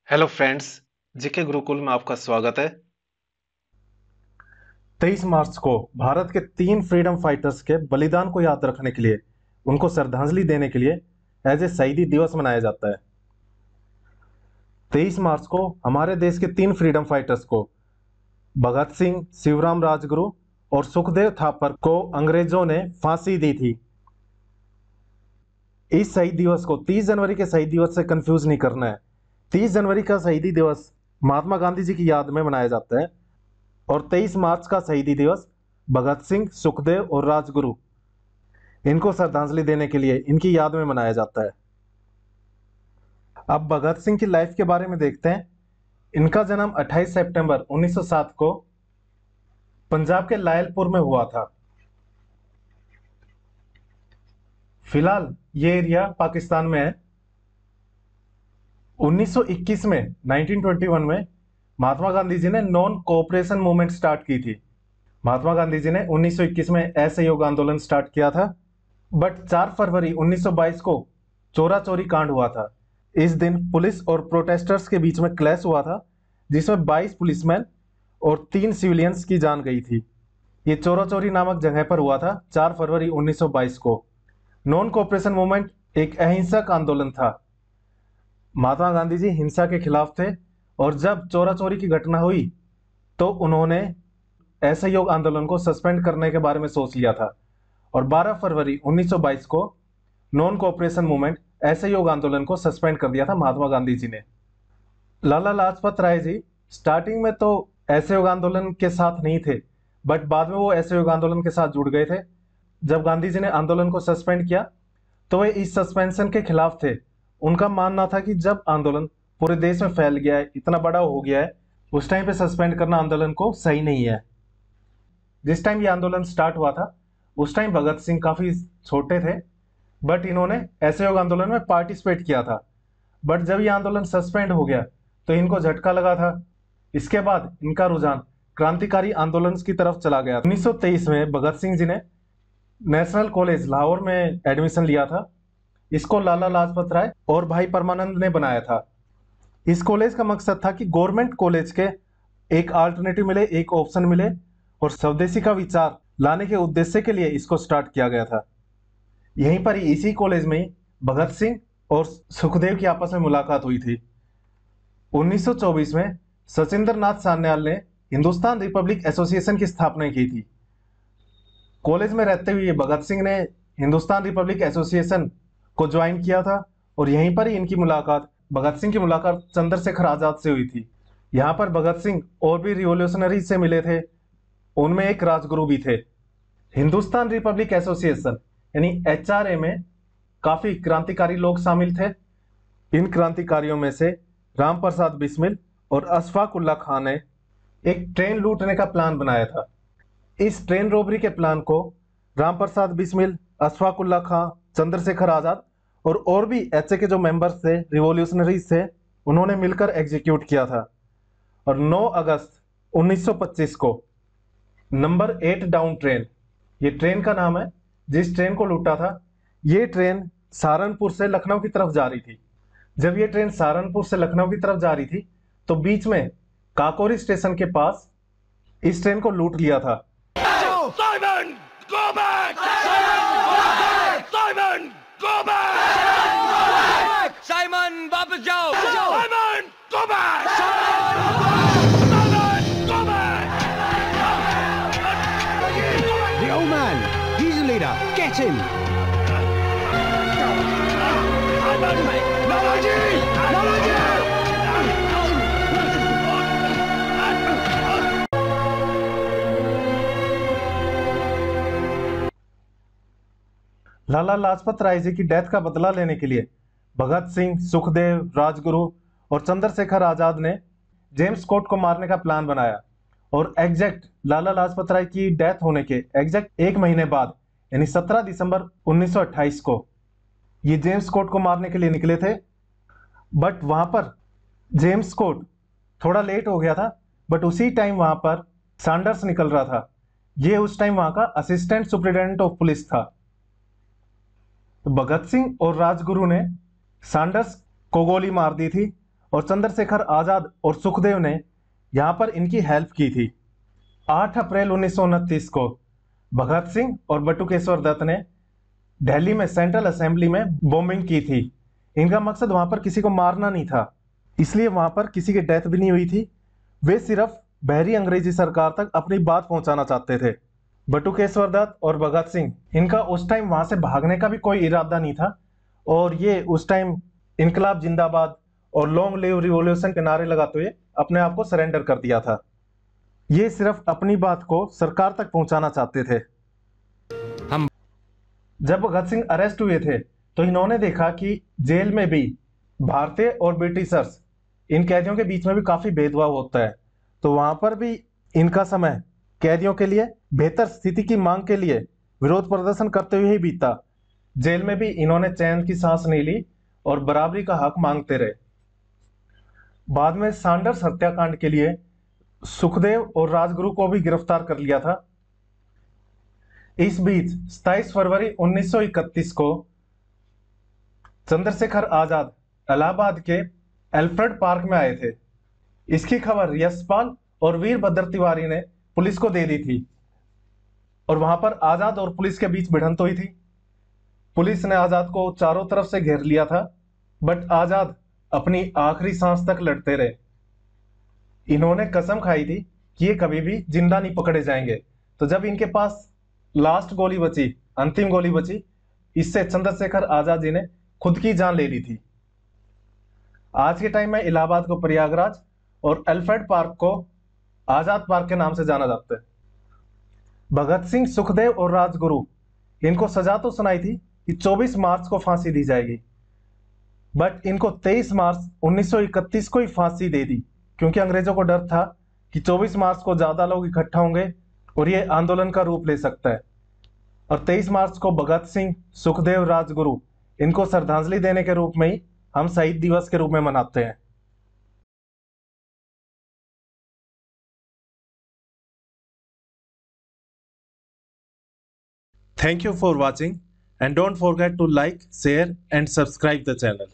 Hello friends. GK Gurukul में आपका स्वागत है। 23 मार्च को भारत के 3 फ्रीडम फाइटर्स के बलिदान को याद रखने के लिए, उनको श्रद्धांजलि देने के लिए एज ए शहीदी दिवस मनाया जाता है। 23 मार्च को हमारे देश के 3 फ्रीडम फाइटर्स को, भगत सिंह, शिवराम राजगुरु और सुखदेव थापर को अंग्रेजों ने फांसी दी थी। इस शहीद दिवस को 30 जनवरी के शहीद दिवस से कंफ्यूज नहीं करना है। 30 जनवरी का शहीदी दिवस महात्मा गांधी जी की याद में मनाया जाता है और 23 मार्च का शहीदी दिवस भगत सिंह, सुखदेव और राजगुरु, इनको श्रद्धांजलि देने के लिए इनकी याद में मनाया जाता है। अब भगत सिंह की लाइफ के बारे में देखते हैं। इनका जन्म 28 सितंबर 1907 को पंजाब के लायलपुर में हुआ था। फिलहाल ये एरिया पाकिस्तान में है। 1921 में 1921 में महात्मा गांधी जी ने नॉन कोऑपरेशन मूवमेंट स्टार्ट की थी। महात्मा गांधी जी ने 1921 में असहयोग आंदोलन स्टार्ट किया था, बट 4 फरवरी 1922 को चोरा चोरी कांड हुआ था। इस दिन पुलिस और प्रोटेस्टर्स के बीच में क्लैश हुआ था, जिसमें 22 पुलिसमैन और 3 सिविलियंस की जान गई थी। ये चोरा चोरी नामक जगह पर हुआ था 4 फरवरी 1922 को। नॉन कोऑपरेशन मूवमेंट एक अहिंसक आंदोलन था। महात्मा गांधी जी हिंसा के खिलाफ थे और जब चोरा चोरी की घटना हुई तो उन्होंने असहयोग आंदोलन को सस्पेंड करने के बारे में सोच लिया था और 12 फरवरी 1922 को नॉन कोऑपरेशन मूवमेंट असहयोग आंदोलन को सस्पेंड कर दिया था महात्मा गांधी जी ने। लाला लाजपत राय जी स्टार्टिंग में तो असहयोग आंदोलन के साथ नहीं थे, बट बाद में वो असहयोग आंदोलन के साथ जुड़ गए थे। जब गांधी जी ने आंदोलन को सस्पेंड किया तो वे इस सस्पेंशन के खिलाफ थे। उनका मानना था कि जब आंदोलन पूरे देश में फैल गया है, इतना बड़ा हो गया है, उस टाइम पे सस्पेंड करना आंदोलन को सही नहीं है। जिस टाइम ये आंदोलन स्टार्ट हुआ था उस टाइम भगत सिंह काफी छोटे थे, बट इन्होंने असहयोग आंदोलन में पार्टिसिपेट किया था। बट जब ये आंदोलन सस्पेंड हो गया तो इनको झटका लगा था। इसके बाद इनका रुझान क्रांतिकारी आंदोलन की तरफ चला गया। 1923 में भगत सिंह जी ने नेशनल कॉलेज लाहौर में एडमिशन लिया था। इसको लाला लाजपत राय और भाई परमानंद ने बनाया था। इस कॉलेज का मकसद था कि गवर्नमेंट कॉलेज के एक अल्टरनेटिव मिले, एक ऑप्शन मिले, और स्वदेशी का विचार लाने के उद्देश्य के लिए इसको स्टार्ट किया गया था। यहीं पर ही इसी कॉलेज में ही भगत सिंह और सुखदेव की आपस में मुलाकात हुई थी। 1924 में सचिंद्र नाथ सान्याल ने हिंदुस्तान रिपब्लिक एसोसिएशन की स्थापना की थी। कॉलेज में रहते हुए भगत सिंह ने हिंदुस्तान रिपब्लिक एसोसिएशन को ज्वाइन किया था और यहीं पर ही इनकी मुलाकात, भगत सिंह की मुलाकात चंद्रशेखर आजाद से हुई थी। यहाँ पर भगत सिंह और भी रिवोल्यूशनरी से मिले थे, उनमें एक राजगुरु भी थे। हिंदुस्तान रिपब्लिक एसोसिएशन यानी एचआरए में काफी क्रांतिकारी लोग शामिल थे। इन क्रांतिकारियों में से राम प्रसाद बिस्मिल और अशफाक उल्लाह खान ने एक ट्रेन लूटने का प्लान बनाया था। इस ट्रेन रॉबरी के प्लान को राम प्रसाद बिस्मिल, अशफाक उल्लाह खां, चंद्रशेखर आजाद और भी एचए के जो मेंबर्स थे, रिवॉल्यूशनरीज थे, उन्होंने मिलकर एग्जीक्यूट किया था। और 9 अगस्त 1925 को नंबर 8 डाउन ट्रेन, ये ट्रेन का नाम है, जिस ट्रेन को लूटा था, ये ट्रेन सहारनपुर से लखनऊ की तरफ जा रही थी। जब ये ट्रेन सहारनपुर से लखनऊ की तरफ जा रही थी तो बीच में काकोरी स्टेशन के पास इस ट्रेन को लूट लिया था। Simon, go back! Simon, go back! Simon, go back! Simon, वापस जाओ! Simon, go back! Simon, go back! The old man, he's the leader. Get him. Lalaji! Lalaji! Lala Lajpat Rai ji की डेथ का बदला लेने के लिए भगत सिंह, सुखदेव, राजगुरु और चंद्रशेखर आजाद ने जेम्स कोर्ट को मारने का प्लान बनाया और एग्जैक्ट लाला लाजपत राय की डेथ होने के एग्जैक्ट 1 महीने बाद यानी 17 दिसंबर 1928 को ये जेम्स कोर्ट को मारने के लिए निकले थे। बट वहां पर जेम्स कोर्ट थोड़ा लेट हो गया था, बट उसी टाइम वहां पर सैंडर्स निकल रहा था। ये उस टाइम वहां का असिस्टेंट सुपरिटेंडेंट ऑफ पुलिस था। तो भगत सिंह और राजगुरु ने सैंडर्स को गोली मार दी थी और चंद्रशेखर आजाद और सुखदेव ने यहाँ पर इनकी हेल्प की थी। 8 अप्रैल 1929 को भगत सिंह और बटुकेश्वर दत्त ने दिल्ली में सेंट्रल असेंबली में बॉम्बिंग की थी। इनका मकसद वहां पर किसी को मारना नहीं था, इसलिए वहां पर किसी की डेथ भी नहीं हुई थी। वे सिर्फ बहरी अंग्रेजी सरकार तक अपनी बात पहुंचाना चाहते थे। बटुकेश्वर दत्त और भगत सिंह, इनका उस टाइम वहां से भागने का भी कोई इरादा नहीं था और ये उस टाइम इनकलाब जिंदाबाद और लॉन्ग लिव रिवॉल्यूशन के नारे लगाते हुए अपने आप को सरेंडर कर दिया था। ये सिर्फ अपनी बात को सरकार तक पहुंचाना चाहते थे। जब भगत सिंह अरेस्ट हुए थे तो इन्होंने देखा कि जेल में भी भारतीय और ब्रिटिशर्स, इन कैदियों के बीच में भी काफी भेदभाव होता है, तो वहां पर भी इनका समय कैदियों के लिए बेहतर स्थिति की मांग के लिए विरोध प्रदर्शन करते हुए ही बीता। जेल में भी इन्होंने चैन की सांस नहीं ली और बराबरी का हक मांगते रहे। बाद में सैंडर्स हत्याकांड के लिए सुखदेव और राजगुरु को भी गिरफ्तार कर लिया था। इस बीच 27 फरवरी 1931 को चंद्रशेखर आजाद इलाहाबाद के एल्फ्रेड पार्क में आए थे। इसकी खबर यशपाल और वीरभद्र तिवारी ने पुलिस को दे दी थी और वहां पर आजाद और पुलिस के बीच भिड़ंत हुई थी। पुलिस ने आजाद को चारों तरफ से घेर लिया था, बट आजाद अपनी आखिरी सांस तक लड़ते रहे। इन्होंने कसम खाई थी कि ये कभी भी जिंदा नहीं पकड़े जाएंगे। तो जब इनके पास लास्ट गोली बची, अंतिम गोली बची, इससे चंद्रशेखर आजाद जी ने खुद की जान ले ली थी। आज के टाइम में इलाहाबाद को प्रयागराज और एल्फ्रेड पार्क को आजाद पार्क के नाम से जाना जाता है। भगत सिंह, सुखदेव और राजगुरु, इनको सजा तो सुनाई थी कि 24 मार्च को फांसी दी जाएगी, बट इनको 23 मार्च 1931 को ही फांसी दे दी, क्योंकि अंग्रेजों को डर था कि 24 मार्च को ज्यादा लोग इकट्ठा होंगे और ये आंदोलन का रूप ले सकता है। और 23 मार्च को भगत सिंह, सुखदेव, राजगुरु, इनको श्रद्धांजलि देने के रूप में ही हम शहीद दिवस के रूप में मनाते हैं। Thank you for watching and don't forget to like, share and subscribe the channel.